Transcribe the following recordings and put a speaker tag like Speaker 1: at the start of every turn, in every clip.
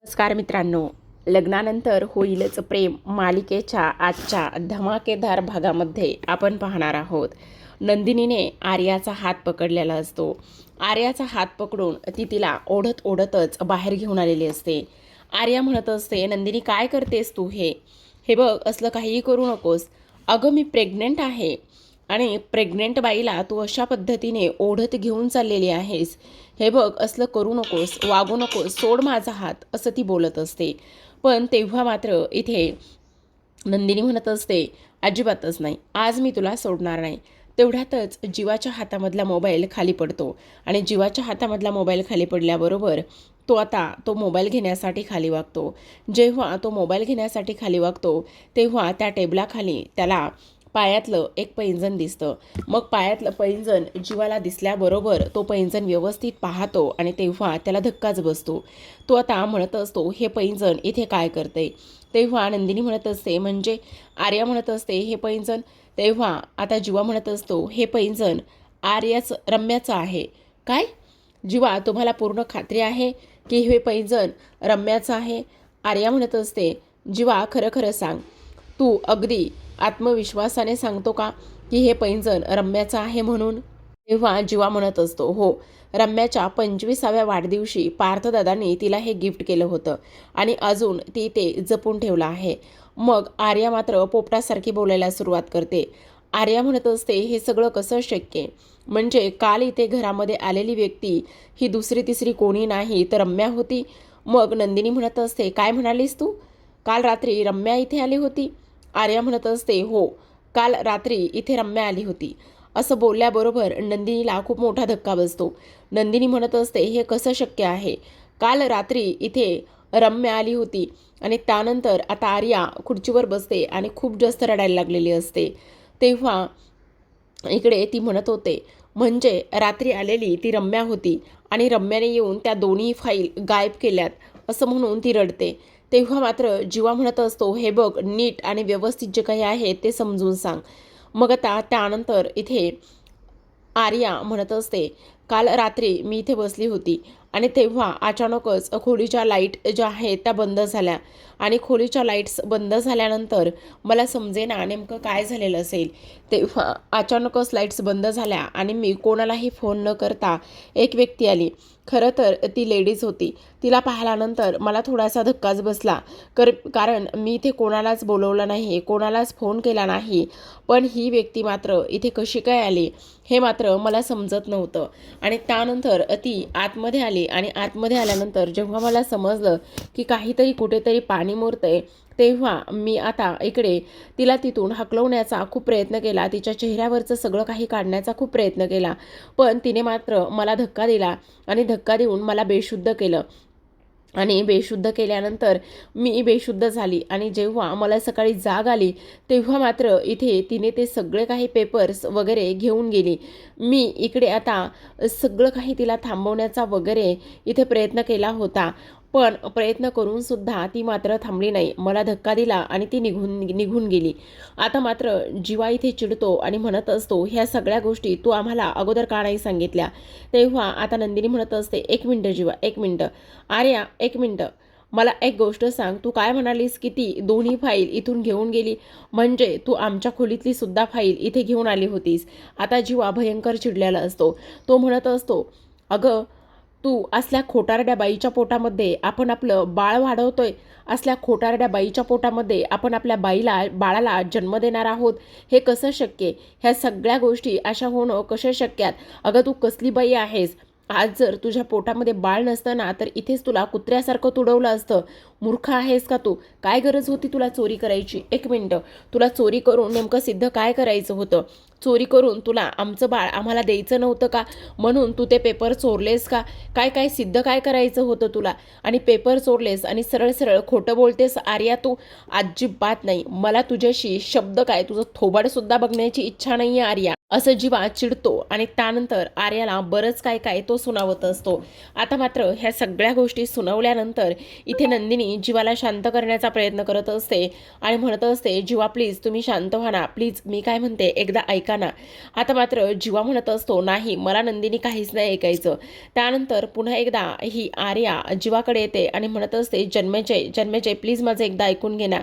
Speaker 1: नमस्कार मित्रांनो, लग्नानंतर होईलच प्रेम मालिकेच्या आजच्या धमाकेदार भागामध्ये आपण पाहणार आहोत. नंदिनीने आर्याचा हात पकडलेला असतो. आर्याचा हात पकडून ती तिला ओढत ओढतच बाहेर घेऊन आलेली असते. आर्या म्हणत असते, नंदिनी काय करतेस तू? हे बघ, असलं काहीही करू नकोस. अगं मी प्रेग्नंट आहे आणि प्रेग्नंट बाईला तू अशा पद्धतीने ओढत घेऊन चाललेली आहेस. हे बघ, असलं करू नकोस, वागू नकोस, सोड माझा हात, असं ती बोलत असते. पण तेव्हा मात्र इथे नंदिनी म्हणत असते, अजिबातच नाही, आज मी तुला सोडणार नाही. तेवढ्यातच जीवाच्या हातामधला मोबाईल खाली पडतो आणि जीवाच्या हातामधला मोबाईल खाली पडल्याबरोबर तो मोबाईल घेण्यासाठी खाली वागतो. जेव्हा तो मोबाईल घेण्यासाठी खाली वागतो तेव्हा त्या टेबलाखाली त्याला पायातलं एक पैंजण दिसतं. मग पायातलं पैंजण जीवाला दिसल्याबरोबर तो पैंजण व्यवस्थित पाहतो आणि तेव्हा त्याला धक्काच बसतो. तो आता म्हणत असतो, हे पैंजण इथे काय करते? तेव्हा नंदिनी म्हणत असते, म्हणजे आर्या म्हणत असते, हे पैंजण. तेव्हा आता जीवा म्हणत असतो, हे पैंजण रम्याचं आहे. काय? जीवा, तुम्हाला पूर्ण खात्री आहे की हे पैंजण रम्याचं आहे? आर्या म्हणत असते, जीवा खरं खरं सांग, तू अगदी आत्मविश्वासाने सांगतो का की हे पैंजण रम्याचं आहे म्हणून? तेव्हा जीवा म्हणत असतो, हो, रम्याच्या 25व्या वाढदिवशी पार्थदादांनी तिला हे गिफ्ट केलं होतं आणि अजून ती ते जपून ठेवलं आहे. मग आर्या मात्र पोपटासारखी बोलायला सुरुवात करते. आर्या म्हणत असते, हे सगळं कसं शक्य? म्हणजे काल इथे घरामध्ये आलेली व्यक्ती ही दुसरी तिसरी कोणी नाही तर रम्या होती. मग नंदिनी म्हणत असते, काय म्हणालीस तू? काल रात्री रम्या इथे आली होती? आर्या म्हणत असते, हो, काल रात्री इथे रम्या आली होती. असं बोलल्याबरोबर नंदिनीला खूप मोठा धक्का बसतो. नंदिनी म्हणत असते, हे कसं शक्य आहे? काल रात्री इथे रम्या आली होती आणि त्यानंतर आता आर्या खुर्चीवर बसते आणि खूप जास्त रडायला लागलेली असते. तेव्हा इकडे ती म्हणत होते, म्हणजे रात्री आलेली ती रम्या होती आणि रम्याने येऊन त्या दोन्ही फाईल गायब केल्यात, असं म्हणून ती रडते. तेव्हा मात्र जीवा म्हणत असतो, हे बघ, नीट आणि व्यवस्थित जे काही आहे ते समजून सांग. मग आता त्यानंतर इथे आर्या म्हणत असते, काल रात्री मी इथे बसली होती आणि तेव्हा अचानकच खोलीच्या लाईट ज्या आहेत त्या बंद झाल्या आणि खोलीच्या लाईट्स बंद झाल्यानंतर मला समजेना नेमकं काय झालेलं असेल. तेव्हा अचानकच लाईट्स बंद झाल्या आणि मी कोणालाही फोन न करता एक व्यक्ती आली. खरं तर ती लेडीज होती. तिला पाहिल्यानंतर मला थोडासा धक्काच बसला, कारण मी इथे कोणालाच बोलवलं नाही, कोणालाच फोन केला नाही. पण ही व्यक्ती मात्र इथे कशी काय आली हे मात्र मला समजत नव्हतं. आणि त्यानंतर ती आतमध्ये आली आणि आतमध्ये आल्यानंतर जेव्हा मला समजलं की काहीतरी कुठेतरी पाणी मुरतंय, तेव्हा मी आता इकडे तिला तिथून हकलवण्याचा खूप प्रयत्न केला, तिच्या चेहऱ्यावरचं सगळं काही काढण्याचा खूप प्रयत्न केला. पण तिने मात्र मला धक्का दिला आणि धक्का देऊन मला बेशुद्ध केलं. आणि बेशुद्ध केल्यानंतर मी बेशुद्ध झाली आणि जेव्हा मला सकाळी जाग आली तेव्हा मात्र इथे तिने ते सगळे काही पेपर्स वगैरे घेऊन गेली. मी इकडे आता सगळं काही तिला थांबवण्याचा वगैरे इथे प्रयत्न केला होता, पण प्रयत्न करून सुद्धा ती मात्र थांबली नाही. मला धक्का दिला आणि ती निघून गेली. आता मात्र जीवा इथे चिडतो आणि म्हणत असतो, ह्या सगळ्या गोष्टी तू आम्हाला अगोदर का नाही सांगितल्या? तेव्हा आता नंदिनी म्हणत असते, एक मिनटं जीवा, एक मिनटं. आर्या, एक मिनटं, मला एक गोष्ट सांग, तू काय म्हणालीस की ती दोन्ही फाईल इथून घेऊन गेली, म्हणजे तू आमच्या खोलीतली सुद्धा फाईल इथे घेऊन आली होतीस? आता जीवा भयंकर चिडलेला असतो. तो म्हणत असतो, अगं, तू असल्या खोटारड्या बाईच्या पोटामध्ये आपण आपलं बाळ वाढवतोय, असल्या खोटारड्या बाईच्या पोटामध्ये आपण आपल्या बाळाला जन्म देणार आहोत, हे कसं शक्य? ह्या सगळ्या गोष्टी अशा होणं कशा शक्य आहेत? अगं, तू कसली बाई आहेस? आज जर तुझ्या पोटामध्ये बाळ नसतं ना तर इथेच तुला कुत्र्यासारखं तुडवलं असतं. मूर्ख आहेस का तू? काय गरज होती तुला चोरी करायची? एक मिनटं, तुला चोरी करून नेमकं सिद्ध काय करायचं होतं? चोरी करून तुला आमचं बाळ आम्हाला द्यायचं नव्हतं का? म्हणून तू ते पेपर चोरलेस का? काय काय सिद्ध काय करायचं होतं तुला? आणि पेपर चोरलेस आणि सरळ सरळ खोटं बोलतेस आर्या तू? अजिबात नाही, मला तुझ्याशी शब्द काय, तुझं थोबाडसुद्धा बघण्याची इच्छा नाही आहे आर्या, असं जीवा चिडतो आणि त्यानंतर आर्याला बरंच काय काय तो सुनावत असतो. आता मात्र ह्या सगळ्या गोष्टी सुनावल्यानंतर इथे नंदिनी जीवाला शांत करण्याचा प्रयत्न करत असते आणि म्हणत असते, जीवा प्लीज तुम्ही शांत व्हा ना, प्लीज मी काय म्हणते एकदा ऐका ऐका ना. आता मात्र जीवा म्हणत असतो, नाही मला नंदिनी काहीच नाही ऐकायचं. त्यानंतर पुन्हा एकदा ही आर्या जीवाकडे येते आणि म्हणत असते, जन्मेजय जन्मेजय प्लीज माझं एकदा ऐकून घे ना.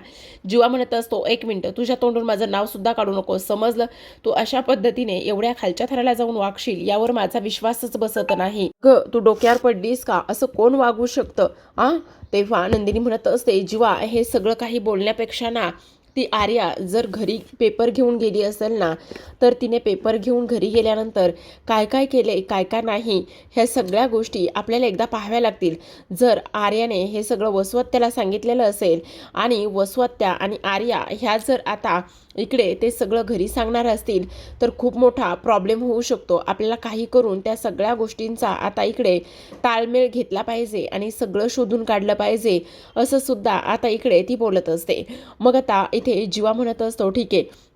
Speaker 1: जीवा म्हणत असतो, एक मिनिट, तुझ्या तोंडून माझं नाव सुद्धा काढू नको, समजलं. तू अशा पद्धतीने एवढ्या खालच्या थराला जाऊन वागशील यावर माझा विश्वासच बसत नाही. तू डोक्यावर पडलीस का? असं कोण वागू शकतं? तेव्हा नंदिनी म्हणत असते, जीवा हे सगळं काही बोलण्यापेक्षा ना ती आर्या जर घरी पेपर घेऊन गेली असेल ना, तर तिने पेपर घेऊन घरी गेल्यानंतर काय काय केले काय काय नाही ह्या सगळ्या गोष्टी आपल्याला एकदा पाहाव्या लागतील. जर आर्याने हे सगळं वसवत्त्याला सांगितलेलं असेल आणि वसवत्त्या आणि आर्या ह्या जर आता इकडे ते सगळं घरी सांगणार असतील तर खूप मोठा प्रॉब्लेम होऊ शकतो. आपल्याला काही करून त्या सगळ्या गोष्टींचा आता इकडे ताळमेळ घेतला पाहिजे आणि सगळं शोधून काढलं पाहिजे, असं सुद्धा आता इकडे ती बोलत असते. मग आता इथे जीवा म्हणत असतो, ठीक आहे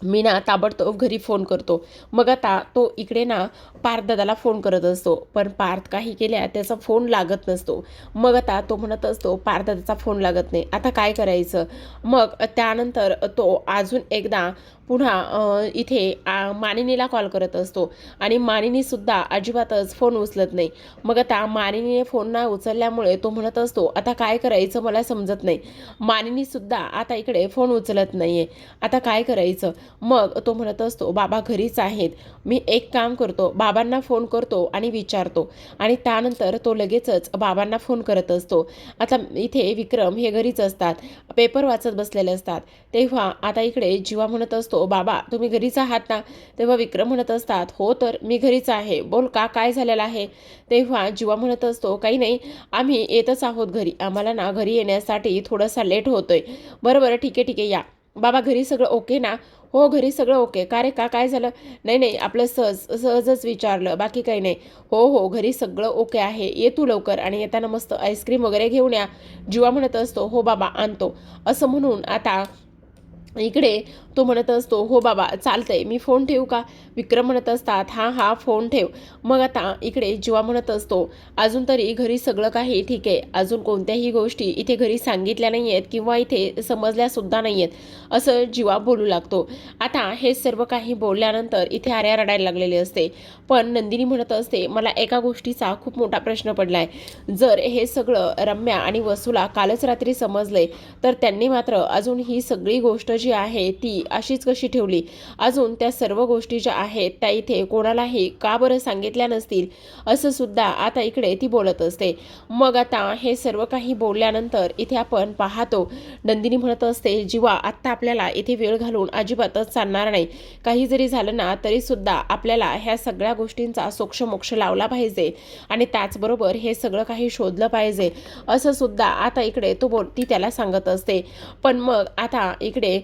Speaker 1: मी ना ताबडतोब घरी फोन करतो. मग आता तो इकडे ना पार्थदादाला फोन करत असतो, पण पार्थ काही केल्या त्याचा फोन लागत नसतो. मग आता तो म्हणत असतो, पार्थदादाचा फोन लागत नाही, आता काय करायचं. मग त्यानंतर तो अजून एकदा पुन्हा इथे मानिनीला कॉल करत असतो आणि मानिनीसुद्धा अजिबातच फोन उचलत नाही. मग आता मानिनीने फोन नाही उचलल्यामुळे तो म्हणत असतो, आता काय करायचं मला समजत नाही. मानिनीसुद्धा आता इकडे फोन उचलत नाही आहे, आता काय करायचं. मग तो म्हणत असतो, बाबा घरीच आहेत, मी एक काम करतो, बाबांना फोन करतो आणि विचारतो. आणि त्यानंतर तो लगेचच बाबांना फोन करत असतो. आता इथे विक्रम हे घरीच असतात, पेपर वाचत बसलेले असतात. तेव्हा आता इकडे जीवा म्हणत असतो, बाबा तुम्ही घरीच आहात ना. तेव्हा विक्रम म्हणत असतात, हो तर मी घरीच आहे, बोल का काय झालेलं आहे. तेव्हा जीवा म्हणत असतो, काही नाही, आम्ही येतच आहोत घरी, आम्हाला ना घरी येण्यासाठी थोडासा लेट होतोय. बरं ठीक आहे या. बाबा घरी सगळं ओके ना. हो घरी सगळं ओके. का रे का काय झालं. नाही आपलं सहजच विचारलं, बाकी काही नाही. हो घरी सगळं ओके आहे, ये तू लवकर आणि येताना मस्त आईस्क्रीम वगैरे घेऊन या. जीवा म्हणत असतो, हो बाबा आणतो. असं म्हणून आता इकडे तो म्हणत असतो, हो बाबा चालतंय, मी फोन ठेवू का. विक्रम म्हणत असतात, हां फोन ठेव. मग आता इकडे जीवा म्हणत असतो, अजून तरी घरी सगळं काही ठीक आहे, अजून कोणत्याही गोष्टी इथे घरी सांगितल्या नाही आहेत किंवा इथे समजल्यासुद्धा नाही आहेत, असं जीवा बोलू लागतो. आता हे सर्व काही बोलल्यानंतर इथे आर्या रडायला लागलेली असते. पण नंदिनी म्हणत असते, मला एका गोष्टीचा खूप मोठा प्रश्न पडलाय. जर हे सगळं रम्या आणि वसूला कालच रात्री समजले तर त्यांनी मात्र अजून ही सगळी गोष्ट जी आहे ती अशीच कशी ठेवली. अजून त्या सर्व गोष्टी ज्या आहेत त्या इथे कोणालाही का बरं सांगितल्या नसतील, असं सुद्धा आता इकडे ती बोलत असते. मग आता हे सर्व काही बोलल्यानंतर इथे आपण पाहतो नंदिनी म्हणत असते, जीवा आत्ता आपल्याला इथे वेळ घालून अजिबातच चालणार नाही. काही जरी झालं ना तरी सुद्धा आपल्याला ह्या सगळ्या गोष्टींचा सोक्षमोक्ष लावला पाहिजे आणि त्याचबरोबर हे सगळं काही शोधलं पाहिजे, असं सुद्धा आता इकडे ती त्याला सांगत असते. पण मग आता इकडे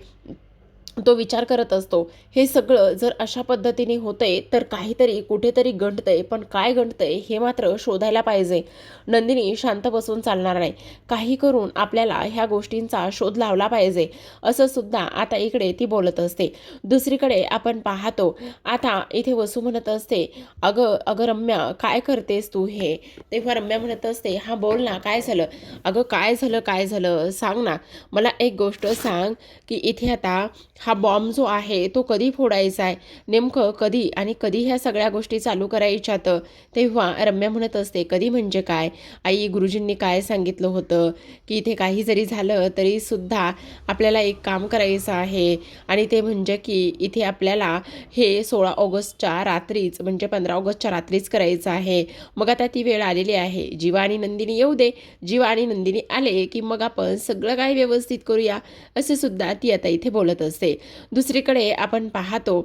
Speaker 1: तो विचार करत असतो, हे सगळं जर अशा पद्धतीने होतंय तर काहीतरी कुठेतरी गंडतंय, पण काय गंडतंय हे मात्र शोधायला पाहिजे. नंदिनी शांत बसून चालणार नाही, काही करून आपल्याला ह्या गोष्टींचा शोध लावला पाहिजे, असं सुद्धा आता इकडे ती बोलत असते. दुसरीकडे आपण पाहतो आता इथे वसू म्हणत असते, अगं रम्या काय करतेस तू हे. तेव्हा रम्या म्हणत असते, हां बोल ना काय झालं. अगं काय झालं सांग ना. मला एक गोष्ट सांग की इथे आता हा बॉम्ब जो आहे तो कधी फोडायचा आहे, नेमकं कधी आणि कधी ह्या सगळ्या गोष्टी चालू करायच्यात. तेव्हा रम्या म्हणत असते, कधी म्हणजे काय. आई गुरुजींनी काय सांगितलं होतं की इथे काही जरी झालं तरी सुद्धा आपल्याला एक काम करायचं आहे आणि ते म्हणजे की इथे आपल्याला हे 16 ऑगस्टच्या रात्रीच म्हणजे 15 ऑगस्टच्या रात्रीच करायचं आहे. मग आता ती वेळ आलेली आहे, जीवा आणि नंदिनी येऊ दे, जीवा आणि नंदिनी आले की मग आपण सगळं काही व्यवस्थित करूया, असे सुद्धा ती आता इथे बोलत असते. दुसरीकडे आपण पाहतो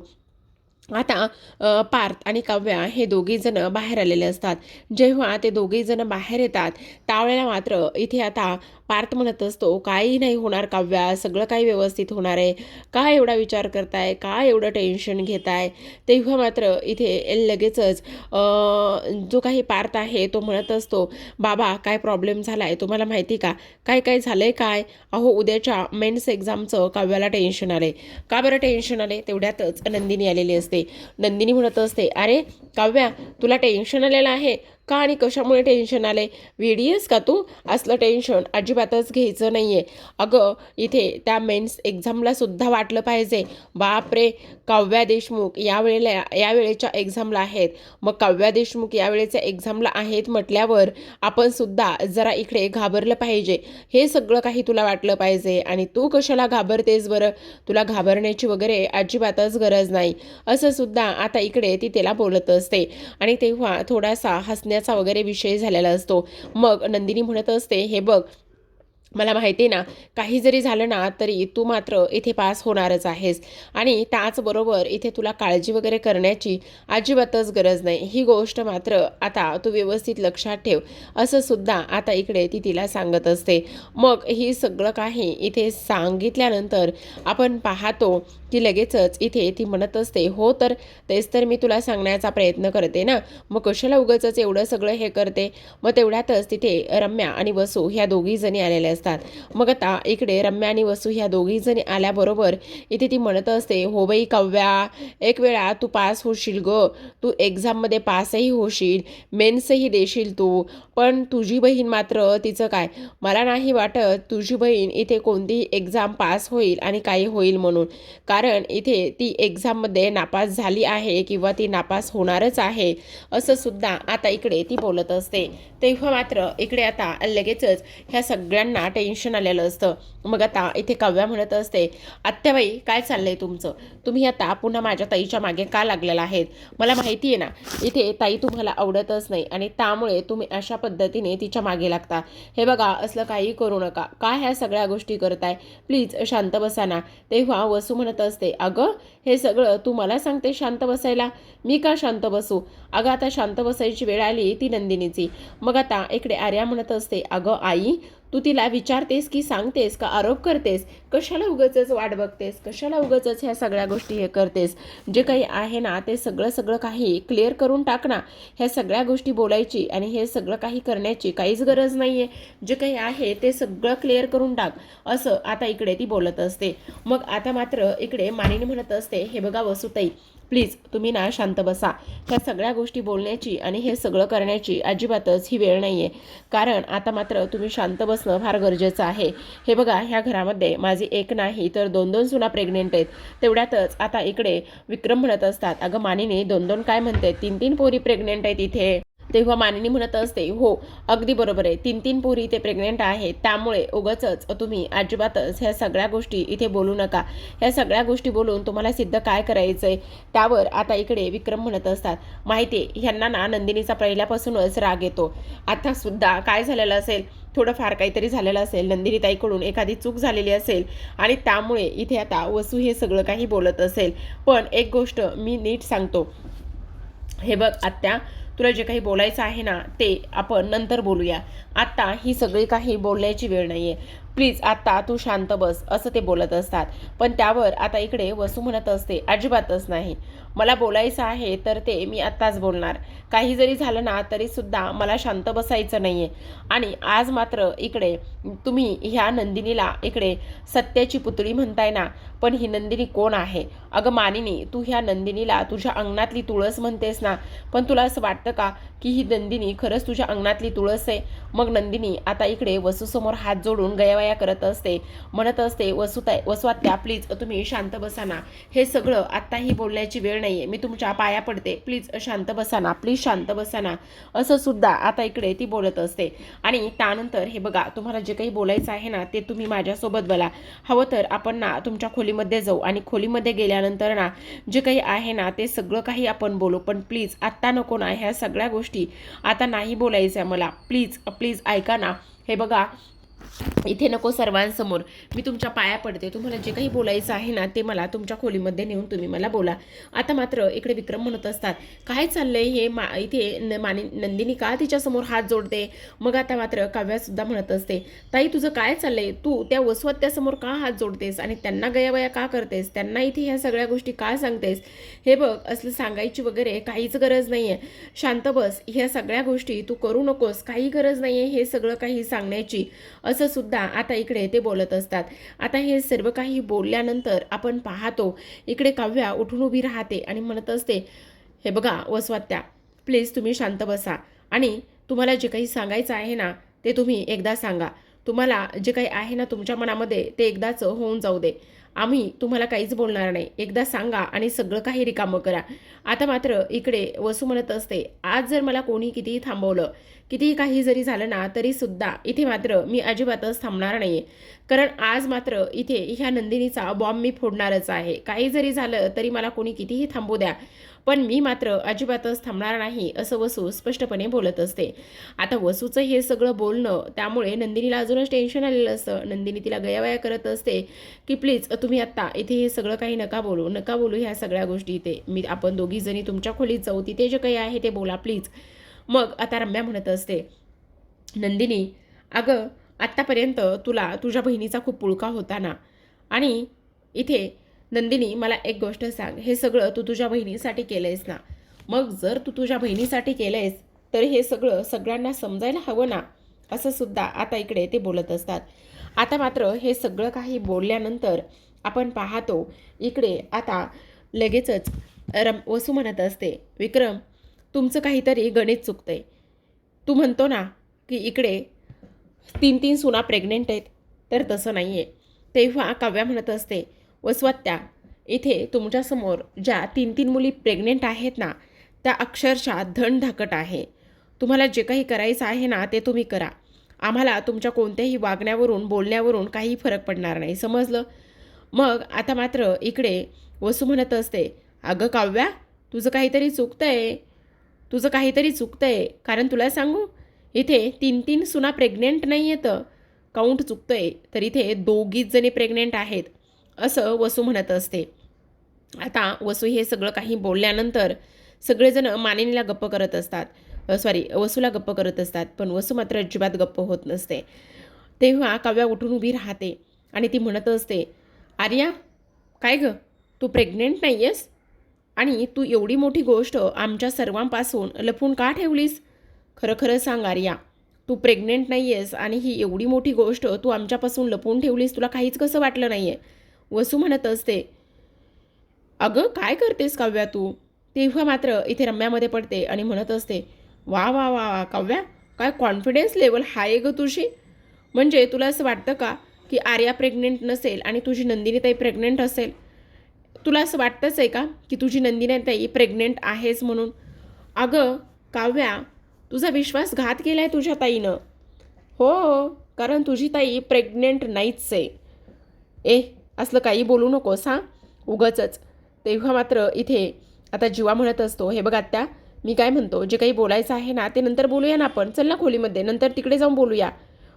Speaker 1: आता पार्थ आणि काव्या हे दोघे जण बाहेर आलेले असतात. जेव्हा ते दोघे जण बाहेर येतात त्यावेळेला मात्र इथे आता पार्थ म्हणत असतो, काही नाही होणार काव्या, सगळं काही व्यवस्थित होणार आहे, काय एवढा विचार करताय, काय एवढं टेन्शन घेताय. तेव्हा मात्र इथे लगेचच जो काही पार्थ आहे तो म्हणत असतो, बाबा काय प्रॉब्लेम झाला आहे तुम्हाला माहिती का. काय झालंय काय. अहो उद्याच्या मेन्स एक्झामचं काव्याला टेन्शन आले. का बरं टेन्शन आले. तेवढ्यातच नंदिनी आलेली असते. नंदिनी म्हणत असते, अरे काव्या तुला टेन्शन आलेलं आहे, का आणि कशामुळे टेन्शन आले? वेडी आहेस का तू? असलं टेन्शन अजिबातच घ्यायचं नाही आहे. अगं इथे त्या मेन्स एक्झामला सुद्धा वाटलं पाहिजे. बापरे! काव्या देशमुख यावेळेच्या एक्झामला आहेत. मग काव्या देशमुख यावेळेच्या एक्झामला आहेत म्हटल्यावर आपण सुद्धा जरा इकडे घाबरलं पाहिजे. हे सगळं काही तुला वाटलं पाहिजे आणि तू कशाला घाबरतेस बरं? तुला घाबरण्याची वगैरे अजिबातच गरज नाही. असं सुद्धा आता इकडे ती त्याला बोलत असते आणि तेव्हा थोडासा हसण्याचा वगैरे विषय झालेला असतो. मग नंदिनी म्हणत असते, हे बघ मला माहिती आहे ना, काही जरी झालं ना तरी तू मात्र इथे पास होणारच आहेस आणि त्याचबरोबर इथे तुला काळजी वगैरे करण्याची अजिबातच गरज नाही. ही गोष्ट मात्र आता तू व्यवस्थित लक्षात ठेव, असं सुद्धा आता इकडे ती तिला सांगत असते. मग ही सगळं काही इथे सांगितल्यानंतर आपण पाहतो की लगेचच इथे ती म्हणत असते, हो तर तेच तर मी तुला सांगण्याचा प्रयत्न करते ना, मग कशाला उगाचच एवढं सगळं हे करते. मग तेवढ्यातच तिथे रम्या आणि वसू ह्या दोघी जणी आलेल्या असतात. मग आता इकडे रम्या आणि वसू ह्या दोघी जणी आल्याबरोबर इथे ती म्हणत असते, हो बाई काव्या, एक वेळा तू पास होशील ग, तू एक्झाममध्ये पासही होशील, मेन्सही देशील तू, पण तुझी बहीण मात्र तिचं काय, मला नाही वाटत तुझी बहीण इथे कोणतीही एक्झाम पास होईल आणि काही होईल म्हणून, कारण इथे ती एक्झाममध्ये नापास झाली आहे किंवा ती नापास होणारच आहे, असं सुद्धा आता इकडे ती बोलत असते. तेव्हा मात्र इकडे आता लगेचच ह्या सगळ्यांना टेन्शन आलेलं असतं. मग आता इथे काव्या म्हणत असते, आत्याबाई काय चाललंय तुमचं? तुम्ही आता पुन्हा माझ्या ताईच्या मागे का लागलेला आहेत? मला माहिती आहे ना, इथे ताई तुम्हाला आवडतच नाही आणि त्यामुळे तुम्ही अशा पद्धतीने तिच्या मागे लागता. हे बघा असलं काही करू नका. काय ह्या सगळ्या गोष्टी करताय? प्लीज शांत बसा ना. तेव्हा वसू म्हणत असते, अगं हे सगळं तू मला सांगते शांत बसायला? मी का शांत बसू? अगं आता शांत बसायची वेळ आली ती नंदिनीची. मग आता इकडे आर्या म्हणत असते, अगं आई तू तिला विचारतेस की सांगतेस का आरोप करतेस? कशाला उगाचच वाट बघतेस? कशाला उगाचच ह्या सगळ्या गोष्टी हे करतेस? जे काही आहे ना ते सगळं काही क्लिअर करून टाक ना. ह्या सगळ्या गोष्टी बोलायची आणि हे सगळं काही करण्याची काहीच गरज नाही आहे. जे काही आहे ते सगळं क्लिअर करून टाक, असं आता इकडे ती बोलत असते. मग आता मात्र इकडे मानिनी म्हणत असते, हे बघा वसुताई प्लीज तुम्ही ना शांत बसा. ह्या सगळ्या गोष्टी बोलण्याची आणि हे सगळं करण्याची अजिबातच ही वेळ नाही आहे, कारण आता मात्र तुम्ही शांत बसणं फार गरजेचं आहे. हे बघा ह्या घरामध्ये माझी एक नाही तर 2-2 सुना प्रेग्नेंट आहेत. तेवढ्यातच आता इकडे विक्रम म्हणत असतात, अगं मानिनी 2-2 काय म्हणते, 3-3 पोरी प्रेग्नेंट आहेत इथे. तेव्हा मानिनी म्हणत असते, हो अगदी बरोबर आहे, 3-3 पोरी इथे प्रेग्नेंट आहेत, त्यामुळे उगाचच तुम्ही अजिबातच ह्या सगळ्या गोष्टी इथे बोलू नका. ह्या सगळ्या गोष्टी बोलून तुम्हाला सिद्ध काय करायचंय? त्यावर आता इकडे विक्रम म्हणत असतात, माहिती आहे ह्यांना ना नंदिनीचा पहिल्यापासूनच राग येतो. आता सुद्धा काय झालेलं असेल, थोडंफार काहीतरी झालेलं असेल, नंदिनी ताईकडून एखादी चूक झालेली असेल आणि त्यामुळे इथे आता वसू हे सगळं काही बोलत असेल. पण एक गोष्ट मी नीट सांगतो, हे बघ आत्या, तुला जे काही बोलायचं आहे ना ते आपण नंतर बोलूया. आत्ता ही सगळी काही बोलण्याची वेळ नाही आहे. प्लीज आत्ता तू शांत बस, असं ते बोलत असतात. पण त्यावर आता इकडे वसू म्हणत असते, अजिबातच नाही, मला बोलायचं आहे तर ते मी आत्ताच बोलणार. काही जरी झालं ना तरीसुद्धा मला शांत बसायचं नाही आहे. आणि आज मात्र इकडे तुम्ही ह्या नंदिनीला इकडे सत्याची पुतळी म्हणताय ना, पण ही नंदिनी कोण आहे? अगं मानिनी, तू ह्या नंदिनीला तुझ्या अंगणातली तुळस म्हणतेस ना, पण तुला असं वाटतं का की ही नंदिनी खरंच तुझ्या अंगणातली तुळस आहे? मग नंदिनी आता इकडे वसूसमोर हात जोडून गयावया करत असते, म्हणत असते, वसुआत्या प्लीज तुम्ही शांत बसा ना. हे सगळं आत्ताही बोलण्याची वेळ नाही आहे. मी तुमच्या पाया पडते, प्लीज शांत बसा ना, प्लीज शांत बसा ना, असं सुद्धा आता इकडे ती बोलत असते. आणि त्यानंतर हे बघा, तुम्हाला जे काही बोलायचं आहे ना ते तुम्ही माझ्यासोबत बोला. हवं तर आपण ना तुमच्या खोलीमध्ये जाऊ आणि खोलीमध्ये गेल्यानंतर ना जे काही आहे ना ते सगळं काही आपण बोलू, पण प्लीज आत्ता नको ना, ह्या सगळ्या गोष्टी आता नाही बोलायच्या मला. प्लीज प्लीज ऐका ना. हे बघा इथे नको सर्वांसमोर, मी तुमच्या पाया पडते, तुम्हाला जे काही बोलायचं आहे ना ते मला तुमच्या खोलीमध्ये नेऊन तुम्ही मला बोला. आता मात्र इकडे विक्रम म्हणत असतात, काय चाललंय हे इथे नंदिनी का तिच्यासमोर हात जोडते? मग आता मात्र काव्यासुद्धा म्हणत असते, ताई तुझं काय चाललंय? तू त्या वसुहत्यासमोर का हात जोडतेस आणि त्यांना गयावया का करतेस? त्यांना इथे ह्या सगळ्या गोष्टी का सांगतेस? हे बघ असलं सांगायची वगैरे काहीच गरज नाही आहे. शांत बस, ह्या सगळ्या गोष्टी तू करू नकोस, काही गरज नाही आहे हे सगळं काही सांगण्याची, असं सुद्धा आता इकडे ते बोलत असतात. आता हे सर्व काही बोलल्यानंतर आपण पाहतो इकडे काव्या उठून उभी राहते आणि म्हणत असते, हे बघा वसवात्या प्लीज तुम्ही शांत बसा आणि तुम्हाला जे काही सांगायचं आहे ना ते तुम्ही एकदा सांगा. तुम्हाला जे काही आहे ना तुमच्या मनामध्ये ते एकदाच होऊन जाऊ दे. आम्ही तुम्हाला काहीच बोलणार नाही. एकदा सांगा आणि सगळं काही रिकामं करा. आता मात्र इकडे वसू म्हणत असते, आज जर मला कोणी कितीही थांबवलं, कितीही काही जरी झालं ना तरीसुद्धा इथे मात्र मी अजिबातच थांबणार नाही आहे. कारण आज मात्र इथे ह्या नंदिनीचा बॉम्ब मी फोडणारच आहे. काही जरी झालं तरी मला कोणी कितीही थांबू द्या, पण मी मात्र अजिबातच थांबणार नाही, असं वसू स्पष्टपणे बोलत असते. आता वसूचं हे सगळं बोलणं त्यामुळे नंदिनीला अजूनच टेन्शन आलेलं असतं. नंदिनी तिला गयावया करत असते की प्लीज तुम्ही आत्ता इथे हे सगळं काही नका बोलू ह्या सगळ्या गोष्टी. इथे आपण दोघी जणी तुमच्या खोलीत जाऊ, तिथे जे काही आहे ते बोला प्लीज. मग आता रम्या म्हणत असते, नंदिनी अगं आत्तापर्यंत तुला तुझ्या बहिणीचा खूप पुळका होता ना, आणि इथे नंदिनी मला एक गोष्ट सांग, हे सगळं तू तुझ्या बहिणीसाठी केलंयस ना? मग जर तू तुझ्या बहिणीसाठी केलंयस तर हे सगळं सगळ्यांना समजायला हवं ना, असं सुद्धा आता इकडे ते बोलत असतात. आता मात्र हे सगळं काही बोलल्यानंतर आपण पाहतो इकडे आता लगेचच वसू म्हणत असते, विक्रम तुमचं काहीतरी गणित चुकतंय. तू म्हणतो ना की इकडे 3 सुना प्रेग्नेंट आहेत, तर तसं नाही आहे. तेव्हा काव्या म्हणत असते, वसवात्या इथे तुमच्यासमोर ज्या 3 मुली प्रेग्नेंट आहेत ना त्या अक्षरशः धनधाकट आहे. तुम्हाला जे काही करायचं आहे ना ते तुम्ही करा. आम्हाला तुमच्या कोणत्याही वागण्यावरून बोलण्यावरून काही फरक पडणार नाही, समजलं? मग आता मात्र इकडे वसू म्हणत असते, अगं काव्या तुझं काहीतरी चुकतंय. कारण तुला सांगू, इथे 3 सुना प्रेग्नेंट नाही आहेत, काउंट चुकतंय, तर इथे 2 जणी प्रेग्नेंट आहेत, असं वसू म्हणत असते. आता वसू हे सगळं काही बोलल्यानंतर सगळेजण मानिनीला गप्प करत असतात, वसूला गप्प करत असतात, पण वसू मात्र अजिबात गप्प होत नसते. तेव्हा काव्या उठून उभी राहते आणि ती म्हणत असते, आर्या काय गं, तू प्रेग्नेंट नाही आहेस आणि तू एवढी मोठी गोष्ट आमच्या सर्वांपासून लपून का ठेवलीस? खरं खरं सांग आर्या, तू प्रेग्नेंट नाही आहेस आणि ही एवढी मोठी गोष्ट तू आमच्यापासून लपवून ठेवलीस, तुला काहीच कसं वाटलं नाही आहे? वसू म्हणत असते, अगं काय करतेस काव्या तू? तेव्हा मात्र इथे रम्यामध्ये पडते आणि म्हणत असते, वा वा वा वा काव्या, काय कॉन्फिडन्स लेवल हाय गं तुझी. म्हणजे तुला असं वाटतं का की आर्या प्रेग्नेंट नसेल आणि तुझी नंदिनीताई प्रेग्नेंट असेल? तुला असं वाटतंच आहे का की तुझी नंदिनीताई प्रेग्नेंट आहेस म्हणून? अगं काव्या, तुझा विश्वासघात केला आहे तुझ्या ताईनं. हो, कारण तुझी ताई प्रेग्नेंट नाहीच आहे. असलं काही बोलू नकोस हां, उगाचच. तेव्हा मात्र इथे आता जीवा म्हणत असतो, हे बघ आत्या, मी काय म्हणतो, जे काही बोलायचं आहे ना ते नंतर बोलूया ना आपण, चल ना खोलीमध्ये, नंतर तिकडे जाऊन बोलूया.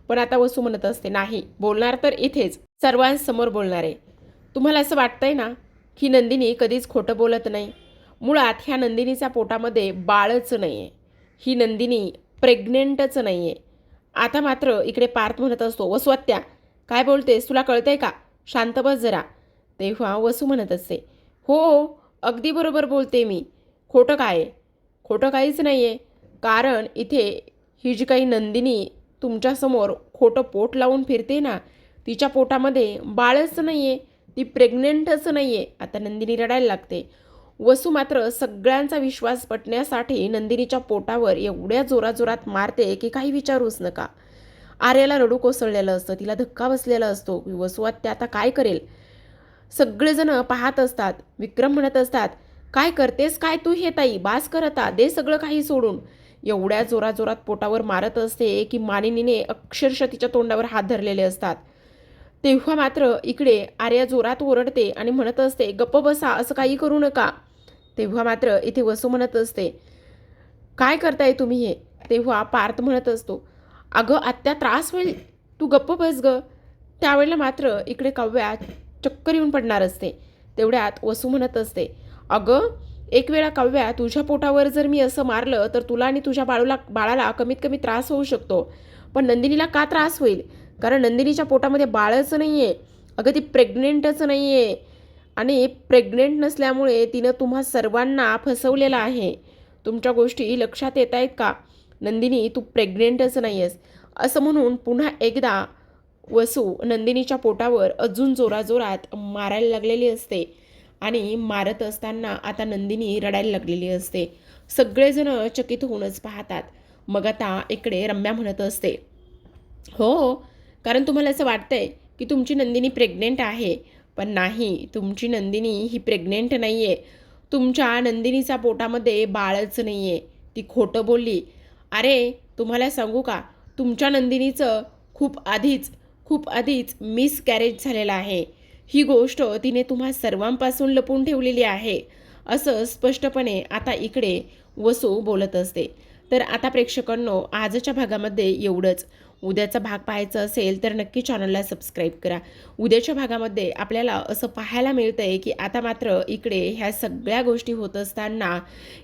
Speaker 1: पण आता वसू म्हणत असते, नाही, बोलणार तर इथेच सर्वांसमोर बोलणार आहे. तुम्हाला असं वाटतंय ना की नंदिनी कधीच खोटं बोलत नाही? मुळात ह्या नंदिनीच्या पोटामध्ये बाळच नाही आहे, ही नंदिनी प्रेग्नेंटच नाही आहे. आता मात्र इकडे पार्थ म्हणत असतो, वसू आत्या काय बोलतेस, तुला कळतंय का? शांत बस जरा. तेव्हा वसू म्हणत असते, हो अगदी बरोबर बोलते मी. खोटं काय आहे? खोटं काहीच नाही आहे. कारण इथे ही जी काही नंदिनी तुमच्यासमोर खोटं पोट लावून फिरते ना, तिच्या पोटामध्ये बाळच नाही आहे, ती प्रेग्नेंटच नाही आहे. आता नंदिनी रडायला लागते. वसू मात्र सगळ्यांचा विश्वास पटण्यासाठी नंदिनीच्या पोटावर एवढ्या जोराजोरात मारते की काही विचारूच नका. आर्याला रडू कोसळलेलं असतं, तिला धक्का बसलेला असतो. वसू आत्या आता काय करेल? सगळेजण पाहत असतात. विक्रम म्हणत असतात, काय करतेस काय तू हे ताई, बास करता दे सगळं काही सोडून. एवढ्या जोराजोरात पोटावर मारत असते की मानिनीने अक्षरशः तिच्या तोंडावर हात धरलेले असतात. तेव्हा मात्र इकडे आर्या जोरात ओरडते आणि म्हणत असते, गप्प बसा, असं काही करू नका. तेव्हा मात्र इथे वसू म्हणत असते, काय करताय तुम्ही हे? तेव्हा पार्थ म्हणत असतो, अगं आत्या त्रास होईल, तू गप्प बस ग. त्यावेळेला मात्र इकडे काव्या चक्कर येऊन पडणार असते. तेवढ्यात वसू म्हणत असते, अगं एक वेळा काव्या, तुझ्या पोटावर जर मी असं मारलं तर तुला आणि तुझ्या बाळाला कमीत कमी त्रास होऊ शकतो, पण नंदिनीला का त्रास होईल? कारण नंदिनीच्या पोटामध्ये बाळच नाही आहे. अगं ती प्रेग्नेंटच नाही आहे आणि प्रेग्नेंट नसल्यामुळे तिनं तुम्हा सर्वांना फसवलेलं आहे. तुमच्या गोष्टी लक्षात येत आहेत का? नंदिनी तू प्रेग्नेंटच नाही आहेस. असं म्हणून पुन्हा एकदा वसू नंदिनीच्या पोटावर अजून जोराजोरात मारायला लागलेली असते आणि मारत असताना आता नंदिनी रडायला लागलेली असते. सगळेजण चकित होऊनच पाहतात. मग आता इकडे रम्या म्हणत असते, हो, कारण तुम्हाला असं वाटतंय की तुमची नंदिनी प्रेग्नेंट आहे, पण नाही, तुमची नंदिनी ही प्रेग्नेंट नाही आहे. तुमच्या नंदिनीचा पोटामध्ये बाळच नाही आहे. ती खोटं बोलली. अरे, तुम्हाला सांगू का, तुमच्या नंदिनीचं खूप आधीच मिसकॅरेज झालेलं आहे. ही गोष्ट तिने तुम्हा सर्वांपासून लपून ठेवलेली आहे, असं स्पष्टपणे आता इकडे वसू बोलत असते. तर आता प्रेक्षकांनो, आजच्या भागामध्ये एवढंच. उद्याचा भाग पाहायचा असेल तर नक्की चॅनलला सबस्क्राईब करा. उद्याच्या भागामध्ये आपल्याला असं पाहायला मिळतंय की आता मात्र इकडे ह्या सगळ्या गोष्टी होत असताना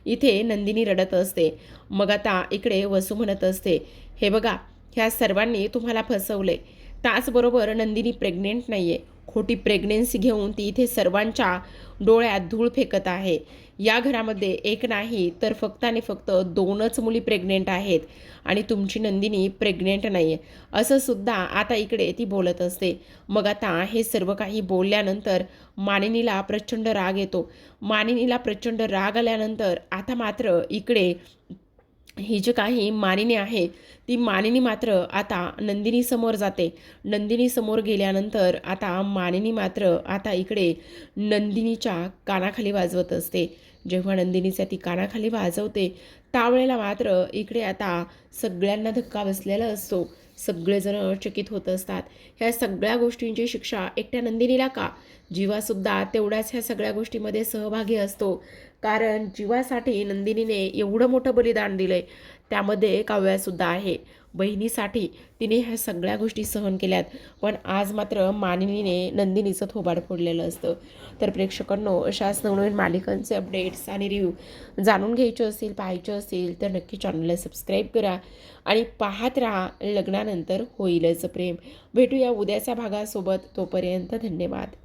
Speaker 1: इथे नंदिनी रडत असते. मग आता इकडे वसू म्हणत असते, हे बघा, ह्या सर्वांनी तुम्हाला फसवले. त्याचबरोबर नंदिनी प्रेग्नेंट नाही आहे. खोटी प्रेग्नेन्सी घेऊन ती इथे सर्वांच्या डोळ्यात धूळ फेकत आहे. या घरामध्ये एक नाही तर फक्त आणि फक्त 2च मुली प्रेग्नेंट आहेत आणि तुमची नंदिनी प्रेग्नेंट नाही आहे, असं सुद्धा आता इकडे ती बोलत असते. मग आता हे सर्व काही बोलल्यानंतर मानिनीला प्रचंड राग येतो. मानिनीला प्रचंड राग आल्यानंतर आता मात्र इकडे ही जी काही मानिनी आहे, ती मानिनी मात्र आता नंदिनीसमोर जाते. नंदिनीसमोर गेल्यानंतर आता मानिनी मात्र आता इकडे नंदिनीच्या कानाखाली वाजवत असते. जेव्हा नंदिनीच्या ती कानाखाली वाजवते, त्यावेळेला मात्र इकडे आता सगळ्यांना धक्का बसलेला असतो. सगळेजण चकित होत असतात. ह्या सगळ्या गोष्टींची शिक्षा एकट्या नंदिनीला का? जीवासुद्धा तेवढ्याच ह्या सगळ्या गोष्टीमध्ये सहभागी असतो. कारण जीवासाठी नंदिनीने एवढं मोठं बलिदान दिलंय, त्यामध्ये काव्यासुद्धा आहे. बहिणीसाठी तिने ह्या सगळ्या गोष्टी सहन केल्यात, पण आज मात्र मानिनीने नंदिनीचं थोबाड फोडलेलं असतं. तर प्रेक्षकांनो, अशाच नवनवीन मालिकांचे अपडेट्स आणि रिव्ह्यू जाणून घ्यायचे असतील, पाहायचे असतील तर नक्की चॅनलला सबस्क्राईब करा आणि पाहत राहा लग्नानंतर होईलच प्रेम. भेटूया उद्याच्या भागासोबत. तोपर्यंत धन्यवाद.